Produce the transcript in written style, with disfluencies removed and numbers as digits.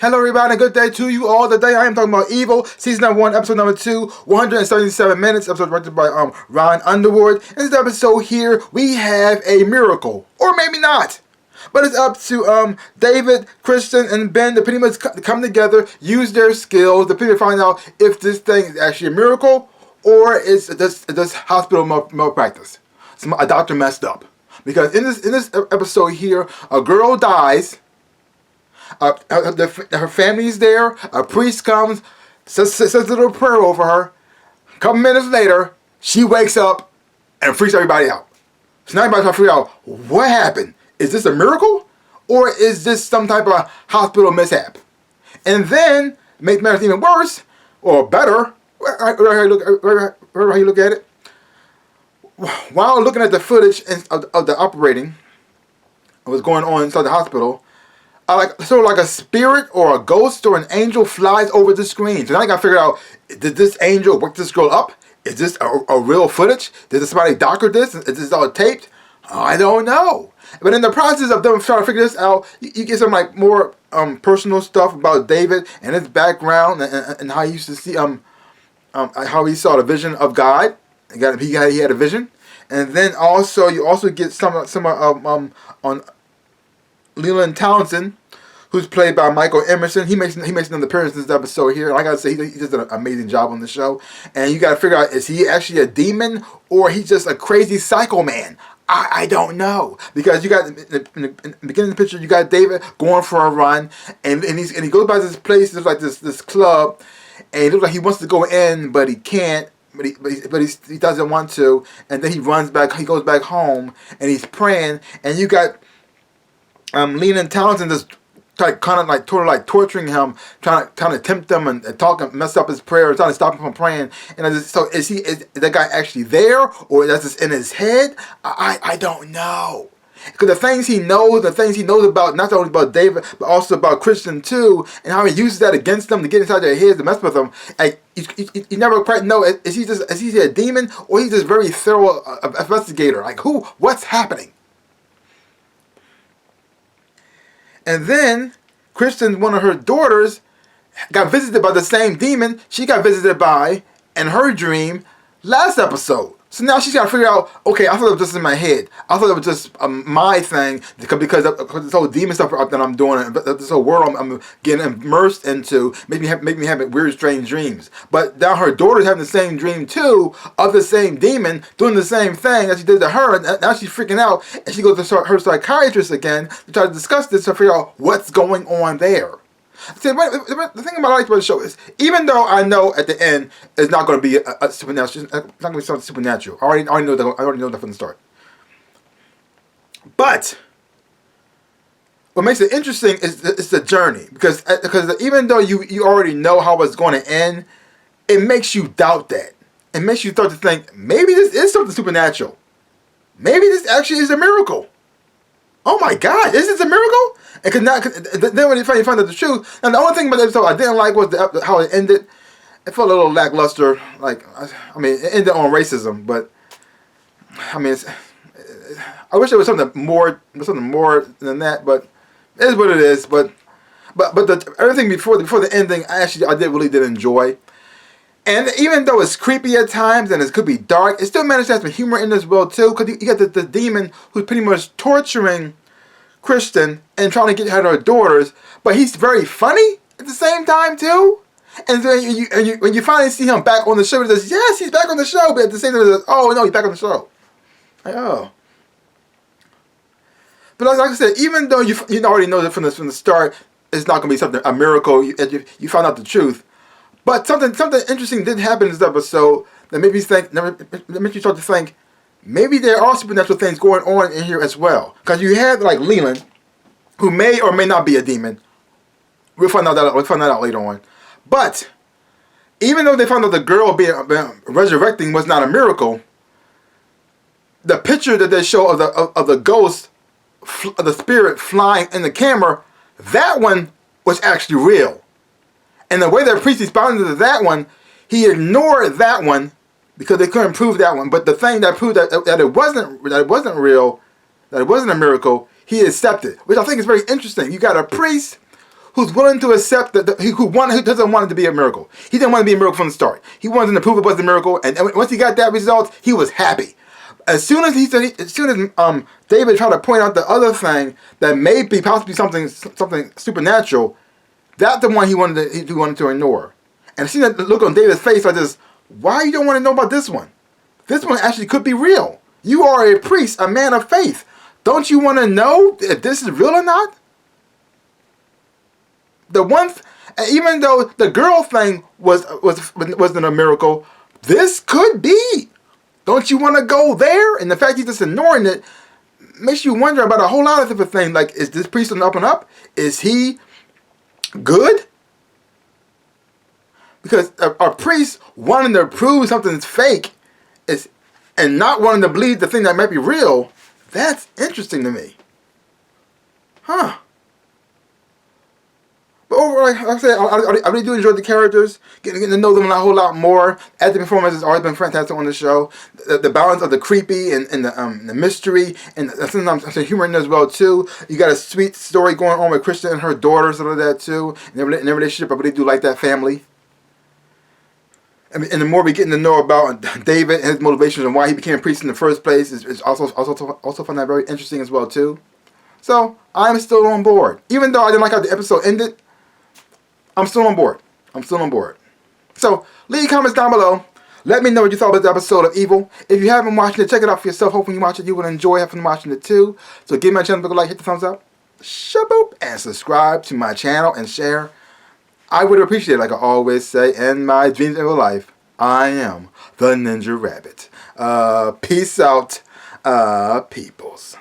Hello everybody, good day to you all. Today I am talking about Evil, season number 1, episode number 2, 177 minutes, episode directed by Ron Underwood. In this episode here, we have a miracle, or maybe not. But it's up to David, Kristen, and Ben to pretty much come together, use their skills to pretty much find out if this thing is actually a miracle, or is this hospital malpractice. A doctor messed up. Because in this episode here, a girl dies. Her family's there. A priest comes, says a little prayer over her. A couple minutes later, she wakes up and freaks everybody out. So now everybody's trying to figure out what happened. Is this a miracle, or is this some type of hospital mishap? And then, make matters even worse or better, wherever you look at it. While looking at the footage of the operating, what was going on inside the hospital. Sort of like a spirit or a ghost or an angel flies over the screen. So now I got to figure out, did this angel wake this girl up? Is this a real footage? Did somebody doctor this? Is this all taped? I don't know. But in the process of them trying to figure this out, you get some like more personal stuff about David and his background and how he used to see how he saw the vision of God. He had a vision, and then also you also get some on Leland Townsend, who's played by Michael Emerson. He makes another appearance in this episode here. And I gotta say, he does an amazing job on the show. And you gotta figure out, is he actually a demon or he's just a crazy psycho man? I don't know, because you got in the beginning of the picture, you got David going for a run, and he goes by this place. There's like this club, and it looks like he wants to go in, but he can't. But he doesn't want to, and then he runs back. He goes back home, and he's praying, and you got Leland Townsend just kind of torturing him, trying to tempt him and talk and mess up his prayer, trying to stop him from praying. And so is that guy actually there, or that's just in his head? I don't know. Because the things he knows about, not only about David, but also about Christian too, and how he uses that against them to get inside their heads to mess with them. Like you never quite know, is he a demon, or he's just very thorough investigator? Like what's happening? And then, Kristen, one of her daughters, got visited by the same demon she got visited by in her dream last episode. So now she's got to figure out, okay, I thought it was just in my head. I thought it was just my thing, because this whole demon stuff that I'm doing, this whole world I'm getting immersed into, make me have weird, strange dreams. But now her daughter's having the same dream too, of the same demon, doing the same thing that she did to her, and now she's freaking out, and she goes to her psychiatrist again to try to discuss this to figure out what's going on there. See, the thing about the show is, even though I know at the end it's not going to be a supernatural, it's not going to be something supernatural. I already know that from the start. But what makes it interesting is the journey, because even though you already know how it's going to end, it makes you doubt that. It makes you start to think, maybe this is something supernatural. Maybe this actually is a miracle. Oh my God, is this a miracle? And then when you find out the truth, and the only thing about the episode I didn't like was how it ended. It felt a little lackluster. Like, I mean, it ended on racism, but I mean, I wish there was something more than that. But it is what it is. But everything before the ending, I really did enjoy. And even though it's creepy at times and it could be dark, it still managed to have some humor in this world too. Because you got the demon who's pretty much torturing Kristen and trying to get her daughters, but he's very funny at the same time too. And then when you finally see him back on the show, he says, "Yes, he's back on the show," but at the same time, he says, "Oh no, he's back on the show." Like, oh. But like I said, even though you already know that from the start, it's not going to be a miracle. You found out the truth. But something interesting did happen in this episode that made me start to think, maybe there are supernatural things going on in here as well. Because you have like Leland, who may or may not be a demon. We'll find that out later on. But even though they found out the girl being resurrecting was not a miracle, the picture that they show of the ghost, of the spirit flying in the camera, that one was actually real. And the way that priest responded to that one, he ignored that one because they couldn't prove that one. But the thing that proved that it wasn't real, that it wasn't a miracle, he accepted, which I think is very interesting. You got a priest who's willing to accept who doesn't want it to be a miracle. He didn't want it to be a miracle from the start. He wanted to prove it was a miracle, and once he got that result, he was happy. As soon as David tried to point out the other thing that may be possibly something supernatural, that's the one he wanted to ignore. And seeing that look on David's face like this, why you don't want to know about this one? This one actually could be real. You are a priest, a man of faith. Don't you want to know if this is real or not? Even though the girl thing wasn't a miracle, this could be. Don't you want to go there? And the fact he's just ignoring it makes you wonder about a whole lot of different things. Like, is this priest on the up and up? Is he good? Because a priest wanting to prove something's fake and not wanting to believe the thing that might be real, that's interesting to me. Huh. But overall, like I said, I really do enjoy the characters, getting to know them a whole lot more. Acting performance has always been fantastic on the show. The balance of the creepy and the mystery, and sometimes some humor in there as well too. You got a sweet story going on with Krista and her daughter, some of that too. In their relationship, I really do like that family. And the more we get to know about David and his motivations and why he became a priest in the first place is also find that very interesting as well too. So I'm still on board, even though I didn't like how the episode ended. I'm still on board. So leave comments down below. Let me know what you thought about the episode of Evil. If you haven't watched it, check it out for yourself. Hopefully you watch it, you will enjoy having watching it too. So give my channel a like, hit the thumbs up, shaboop, and subscribe to my channel and share. I would appreciate it, like I always say, in my dreams of life, I am the Ninja Rabbit. Peace out, peoples.